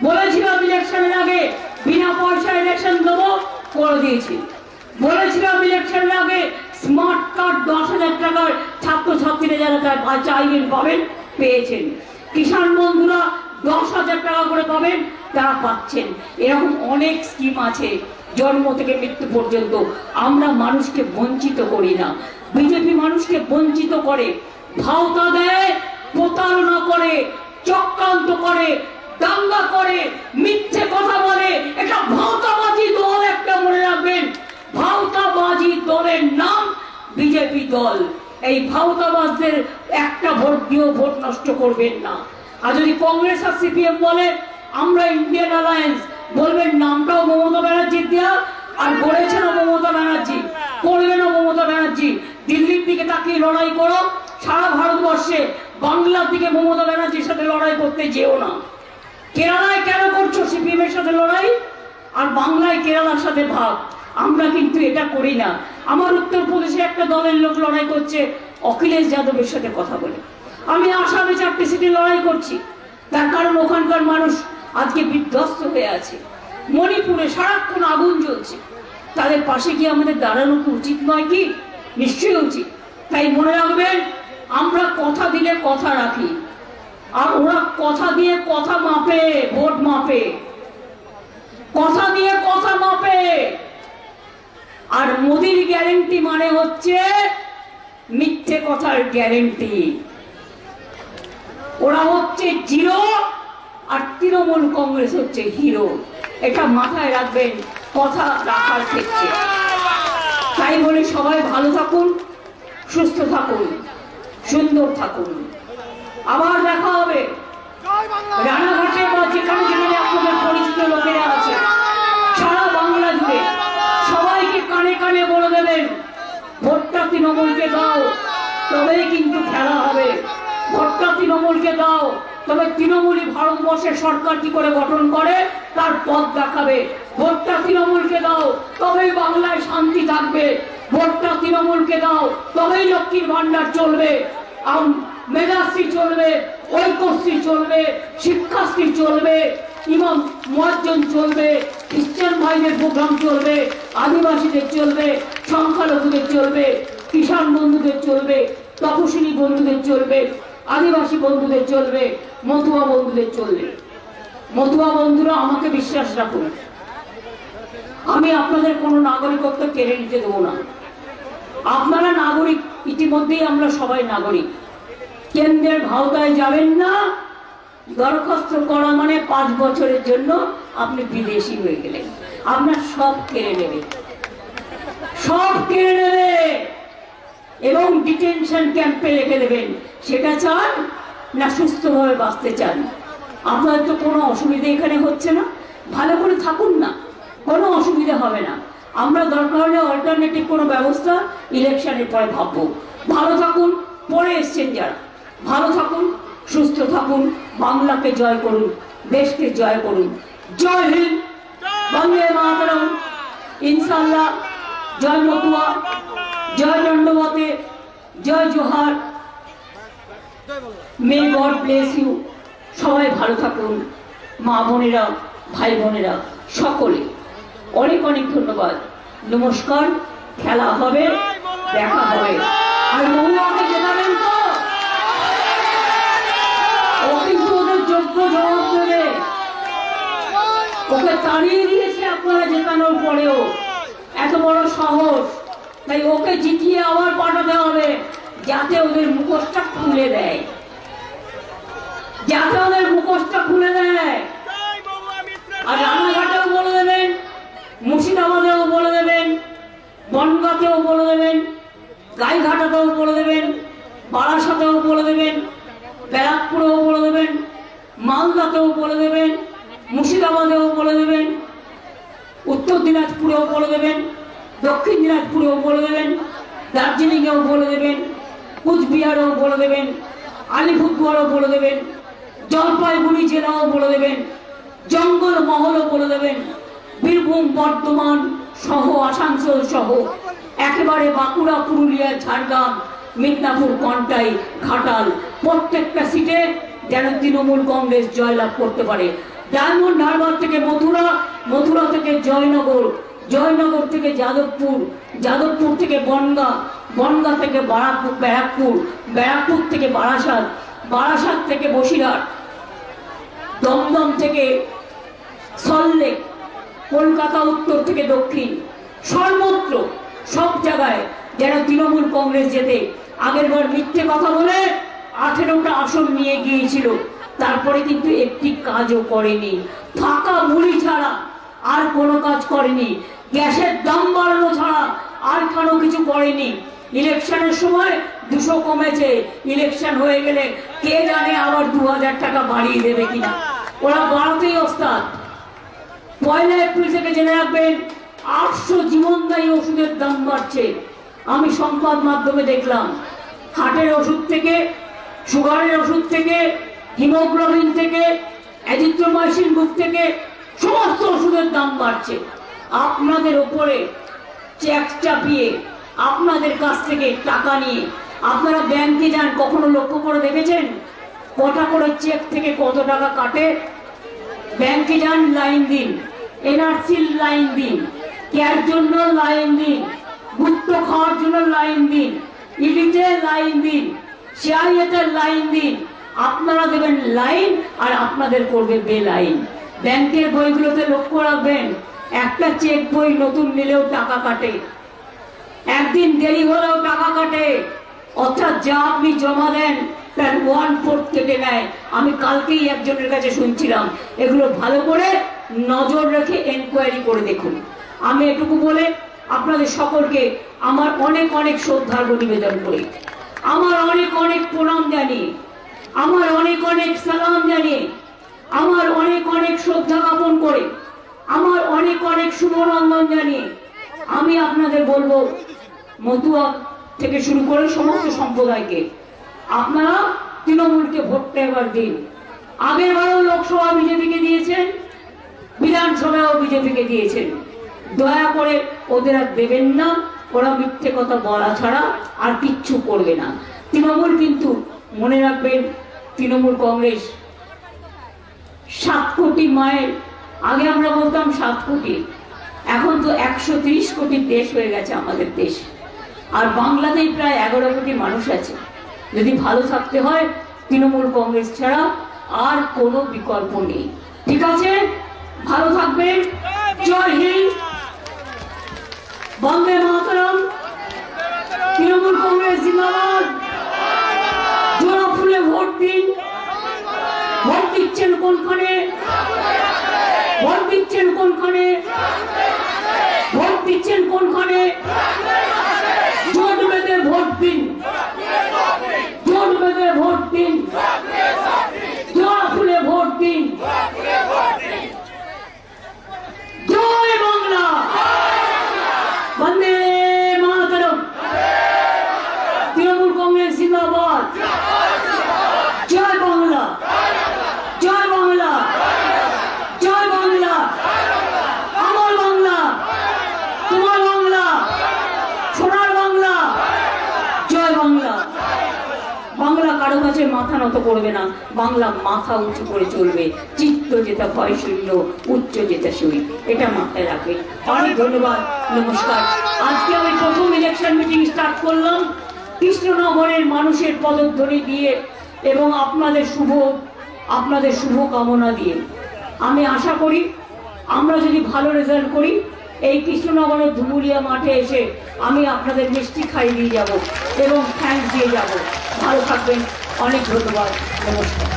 বলেছিলাম ইলেকশনের আগে বিনা পয়সা ইলেকশন দেবো, করে দিয়েছি। বলেছিলাম ইলেকশনের আগে স্মার্ট কার্ড 10,000 টাকার ছাত্রছাত্রীরা যারা চাইবেন পাবেন, পেয়েছেন। কিষাণ বন্ধুরা 10,000 টাকা করে পাবেন, তারা পাচ্ছেন। এরকম অনেক স্কিম আছে জন্ম থেকে মৃত্যু পর্যন্ত। আমরা মানুষকে বঞ্চিত করি না, বিজেপি মানুষকে বঞ্চিত করে, ভাওতা দেয়, প্রতারণা করে, চক্রান্ত করে, দাঙ্গা করে, মিথ্যে কথা বলে। এটা ভাওতাবাজি দল, একটা মনে রাখবেন। ভাওতাবাজি দলের নাম বিজেপি দল। এই ভাওতাবাজদের একটা ভোট দিয়েও ভোট নষ্ট করবেন না। আর যদি কংগ্রেস আর সিপিএম বলে আমরা ইন্ডিয়ান অ্যালায়েন্স, বলবেন নামটাও মমতা ব্যানার্জির দেওয়া, আর বলেছেনও মমতা ব্যানার্জি, করবেনও মমতা ব্যানার্জি। দিল্লির দিকে তাকিয়ে লড়াই করো, সারা ভারতবর্ষে বাংলার দিকে মমতা ব্যানার্জির সাথে লড়াই করতে যেও না। কেরালায় কেন করছো সিপিএম এর সাথে লড়াই, আর বাংলায় কেরালার সাথে ভাগ? আমরা কিন্তু এটা করি না। আমার উত্তরপ্রদেশে একটা দলের লোক লড়াই করছে অখিলেশ যাদবের সাথে কথা বলে। আমি আসামে 4টে সিটে লড়াই করছি, তার কারণ ওখানকার মানুষ আজকে বিধ্বস্ত হয়ে আছে। মণিপুরে সারাক্ষণ আগুন জ্বলছে, তাদের পাশে কি আমাদের দাঁড়ানো উচিত নয় কি? নিশ্চয়ই উচিত। তাই মনে রাখবেন, আমরা কথা দিলে কথা রাখি, আর ওরা কথা দিয়ে কথা মাপে, ভোট মাপে, কথা দিয়ে কথা মাপে। আর মোদির গ্যারেন্টি মানে হচ্ছে মিথ্যে কথার গ্যারেন্টি। ওরা হচ্ছে জিরো আর তৃণমূল কংগ্রেস হচ্ছে হিরো। এটা মাথায় রাখবেন কথা রাখার ক্ষেত্রে। তাই বলে সবাই ভালো থাকুন, সুস্থ থাকুন, সুন্দর থাকুন। আবার দেখা হবে রানাঘাটে বা যেখানে যেখানে আপনাদের পরিচিত লোকেরা আছে সারা বাংলা জুড়ে। সবাইকে কানে কানে বলে দেবেন, ভোটটা তৃণমূলকে দাও, তবেই কিন্তু খেলা হবে। ভোটটা তৃণমূলকে দাও, তবে তৃণমূলই ভারতবর্ষের সরকার কি করে গঠন করে তার পথ দেখাবে। ভোটটা তৃণমূলকে দাও, তবেই বাংলায় শান্তি থাকবে। ভোটটা তৃণমূলকে দাও, তবেই লক্ষ্মীর ভান্ডার চলবে, মেধাশ্রী চলবে, ঐক্যশ্রী চলবে, শিক্ষাশ্রী চলবে, ইমাম মুয়াজ্জিন চলবে, খ্রিস্টান ভাইদের প্রোগ্রাম চলবে, আদিবাসীদের চলবে, সংখ্যালঘুদের চলবে, কিষাণ বন্ধুদের চলবে, তপশিলি বন্ধুদের চলবে, আদিবাসী বন্ধুদের চলবে, মতুয়া বন্ধুদের চলবে। মতুয়া বন্ধুরা আমাকে বিশ্বাস রাখুন, আমি আপনাদের কোনো নাগরিকত্ব কেড়ে নিতে দেবো না। আপনারা নাগরিক, ইতিমধ্যেই আমরা সবাই নাগরিক। কেন্দ্রের ভাওতায় যাবেন না। দরখাস্ত করা মানে 5 বছরের জন্য আপনি বিদেশি হয়ে গেলেন, আপনার সব কেড়ে নেবে, সব কেড়ে নেবে এবং ডিটেনশন ক্যাম্পে রেখে দেবেন। সেটা চান না সুস্থভাবে বাঁচতে চান? আপনার তো কোনো অসুবিধা এখানে হচ্ছে না, ভালো করে থাকুন না, কোনো অসুবিধা হবে না। আমরা দরকার হলে অল্টারনেটিভ কোনো ব্যবস্থা ইলেকশনের পরে ভাববো। ভালো থাকুন, পরে এসছেন যারা, ভালো থাকুন, সুস্থ থাকুন, বাংলাকে জয় করুন, দেশকে জয় করুন। জয় হিন্দ, বন্দে মাতরম, ইনশাআল্লাহ। জয় মতুয়া, জয় দণ্ডবতে, জয় জোহার, মে গড ব্লেস ইউ। সবাই ভালো থাকুন, মা বোনেরা, ভাই বোনেরা সকলে। অনেক অনেক ধন্যবাদ, নমস্কার। খেলা হবে, দেখা হবে। আর মহুয়াকে জেতাবেন তো? ও কিন্তু ওদের যোগ্য জবাব দেবে। ওকে তাড়িয়ে দিয়েছে আপনারা জেতানোর পরেও, এত বড় সাহস। তাই ওকে জিতিয়ে আবার পাঠাতে হবে, যাতে ওদের মুখোশটা খুলে দেয়, যাতে ওদের মুখোশটা খুলে দেয়। আর রানাঘাটেও বলে দেবেন, মুর্শিদাবাদেও বলে দেবেন, বনগাঁতেও বলে দেবেন, গাইঘাটাতেও বলে দেবেন, বারাসাতেও বলে দেবেন, ব্যারাকপুরেও বলে দেবেন, মালদাতেও বলে দেবেন, মুর্শিদাবাদেও বলে দেবেন, উত্তর দিনাজপুরেও বলে দেবেন, দক্ষিণ দিনাজপুরেও বলে দেবেন, দার্জিলিংয়েও বলে দেবেন, কুচবিহারেও বলে দেবেন, আলিপুরদুয়ারও বলে দেবেন, জলপাইগুড়ি জেলাও বলে দেবেন, জঙ্গলমহলও বলে দেবেন, বীরভূম, বর্ধমান সহ, আসানসোল সহ, একেবারে বাঁকুড়া, পুরুলিয়া, ঝাড়গ্রাম, মিদনাপুর, কন্টাই, ঘাটাল, প্রত্যেকটা সিটে যেন তৃণমূল কংগ্রেস জয়লাভ করতে পারে। ডায়মন্ড হারবার থেকে মথুরা, মথুরা থেকে জয়নগর, জয়নগর থেকে যাদবপুর, যাদবপুর থেকে বনগাঁ, বনগাঁ থেকে ব্যারাকপুর, ব্যারাকপুর থেকে বারাসাত, বারাসাত থেকে বসিরহাট, দমদম থেকে সল্টলেক, কলকাতা উত্তর থেকে দক্ষিণ, সর্বত্র সব জায়গায় যেন তৃণমূল কংগ্রেস যেতে। আগের বার মিথ্যে কথা বলে 18টা আসন নিয়ে গিয়েছিল, তারপরে কিন্তু একটি কাজও করেনি। ফাঁকা মুড়ি ছাড়া আর কোনো কাজ করেনি, গ্যাসের দাম বাড়ানো ছাড়া আর কোনো কিছু করেনি। ইলেকশনের সময় 200 কমেছে, ইলেকশন হয়ে গেলে কে জানে আবার 2000 টাকা বাড়িয়ে দেবে কিনা, ওরা বাড়াতেই ওস্তাদ। 1 এপ্রিল থেকে জেনে রাখবেন, 800 জীবনদায়ী ওষুধের দাম বাড়ছে। আমি সংবাদ মাধ্যমে দেখলাম, হার্টের ওষুধ থেকে, সুগারের ওষুধ থেকে, হিমোগ্লোবিন থেকে, অ্যাজিথ্রোমাইসিন গ্রুপ থেকে সমস্ত ওষুধের দাম বাড়ছে। আপনাদের উপরে চেক চাপিয়ে, আপনাদের কাছ থেকে টাকা নিয়ে আপনারা ব্যাংকে যান, কখনো লক্ষ্য করে দেখেছেন কটা করে চেক থেকে কত টাকা কাটে? ব্যাংকে যান, লাইন দিন, এনআরসির লাইন দিন, কেয়ার জন্য লাইন দিন, গুপ্ত খাওয়ার জন্য লাইন দিন, ইডিতে লাইন দিন, সিআইএতে লাইন দিন। আপনারা দেবেন লাইন আর আপনাদের করবে বেলাইন। ব্যাংকের বইগুলোতে লক্ষ্য রাখবেন, একটা চেক বই নতুন নিলেও টাকা কাটে, একদিন দেরি হলেও টাকা কাটে। অর্থাৎ যা আপনি জমা দেন তার 1/4 কেটে নেয়। আমি কালকেই একজনের কাছে শুনছিলাম। এগুলো ভালো করে নজর রেখে এনকোয়ারি করে দেখুন। আমি এটুকু বলে আপনাদের সকলকে আমার অনেক অনেক শ্রদ্ধার্ঘ্য নিবেদন করি, আমার অনেক অনেক প্রণাম জানিয়ে, আমার অনেক অনেক সালাম জানিয়ে, আমার অনেক অনেক শ্রদ্ধা জ্ঞাপন করে, আমার অনেক অনেক শুভনন্দন জানিয়ে আমি আপনাদের বলবো, মতুয়া থেকে শুরু করে সমস্ত সম্প্রদায়কে আপনারা তৃণমূলকে ভোটটা এবার দিন। আগের বারেও লোকসভা বিজেপিকে দিয়েছেন, বিধানসভাও বিজেপিকে দিয়েছেন। দয়া করে ওদের আর দেবেন না, ওরা মিথ্যে কথা বলা ছাড়া আর কিচ্ছু করবে না। তৃণমূল কিন্তু মনে রাখবেন, তৃণমূল কংগ্রেস 7 কোটি মায়ের, আগে আমরা বলতাম 7 কোটি, এখন তো 130 কোটির দেশ হয়ে গেছে আমাদের দেশ। আর বাংলাদেশ প্রায় 11 কোটি মানুষ আছে। যদি ভালো থাকতে হয় তৃণমূল কংগ্রেস ছাড়া আর কোনো বিকল্প নেই। ঠিক আছে, ভালো থাকবেন। জয় হিন্দ, বন্দে মাতরম, তৃণমূল কংগ্রেস জিন্দাবাদ। জোড়া ফুলে ভোট দিন। ভোট দিচ্ছেন কোনখানে? ভোট দিচ্ছেন কোনখানে? ভোট দিচ্ছেন কোনখানে? জোট বেঁধে ভোট দিন, জোট বেঁধে ভোট দিন, জোড়া ফুলে ভোট দিন। জয় বাংলা, বন্দে মাতরম, তৃণমূল কংগ্রেস জিন্দাবাদ। জয় বাংলা, জয় বাংলা, জয় বাংলা, আমার বাংলা, তোমার বাংলা, সোনার বাংলা। জয় বাংলা। বাংলা কারো কাছে মাথা নত করবে না, বাংলা মাথা উঁচু করে চলবে। চিত্ত যেটা ভয় শূন্য, উচ্চ যেটা সই, এটা মাথায় রাখবে। অনেক ধন্যবাদ, নমস্কার। আজকে আমি প্রথম ইলেকশন মিটিং স্টার্ট করলাম কৃষ্ণনগরের মানুষের পদধ্বনি দিয়ে এবং আপনাদের শুভ কামনা দিয়ে। আমি আশা করি আমরা যদি ভালো রেজাল্ট করি, এই কৃষ্ণনগরের ধুমুলিয়া মাঠে এসে আমি আপনাদের মিষ্টি খাইয়ে দিয়ে যাব এবং থ্যাঙ্কস দিয়ে যাব। ভালো থাকবেন, অনেক ধন্যবাদ, নমস্কার।